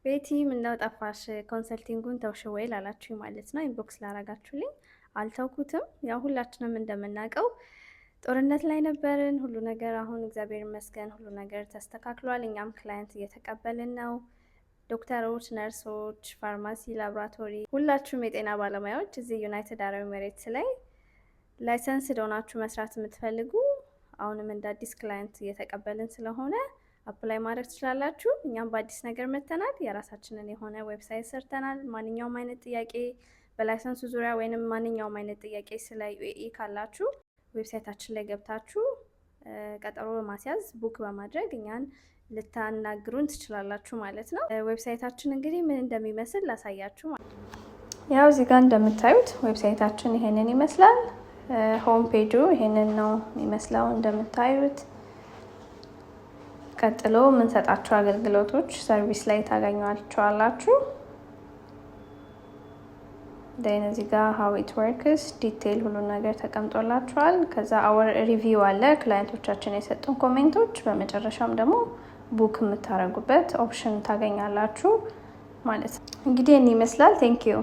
ቤቲ ምነው ጠፋሽ? ኮንሰልቲንጉን ተውሽ ወይ ላላችሁ ማለት ነው። ኢንቦክስ ላረጋችሁልኝ አልተውኩትም። ያው ሁላችንም እንደምናውቀው ጦርነት ላይ ነበርን። ሁሉ ነገር አሁን እግዚአብሔር ይመስገን ሁሉ ነገር ተስተካክሏል። እኛም ክላይንት እየተቀበልን ነው። ዶክተሮች፣ ነርሶች፣ ፋርማሲ፣ ላቦራቶሪ ሁላችሁም የጤና ባለሙያዎች እዚህ ዩናይትድ አረብ ኤሚሬትስ ላይ ላይሰንስ ሆናችሁ መስራት የምትፈልጉ አሁንም እንደ አዲስ ክላይንት እየተቀበልን ስለሆነ አፕላይ ማድረግ ትችላላችሁ። እኛም በአዲስ ነገር መተናል። የራሳችንን የሆነ ዌብሳይት ሰርተናል። ማንኛውም አይነት ጥያቄ በላይሰንሱ ዙሪያ ወይንም ማንኛውም አይነት ጥያቄ ስለ ዩኤኢ ካላችሁ ዌብሳይታችን ላይ ገብታችሁ ቀጠሮ በማስያዝ ቡክ በማድረግ እኛን ልታናግሩን ትችላላችሁ ማለት ነው። ዌብሳይታችን እንግዲህ ምን እንደሚመስል ላሳያችሁ ማለት ነው። ያው እዚህ ጋር እንደምታዩት ዌብሳይታችን ይሄንን ይመስላል። ሆም ፔጁ ይሄንን ነው የሚመስለው እንደምታዩት። ቀጥሎ የምንሰጣቸው አገልግሎቶች ሰርቪስ ላይ ታገኟቸዋላችሁ። ደን እዚህ ጋር how it works ዲቴይል ሁሉ ነገር ተቀምጦላችኋል። ከዛ አወር ሪቪው አለ፣ ክላይንቶቻችን የሰጡን ኮሜንቶች። በመጨረሻም ደግሞ ቡክ የምታረጉበት ኦፕሽን ታገኛላችሁ ማለት ነው። እንግዲህ እኔ ይመስላል። ቴንክ ዩ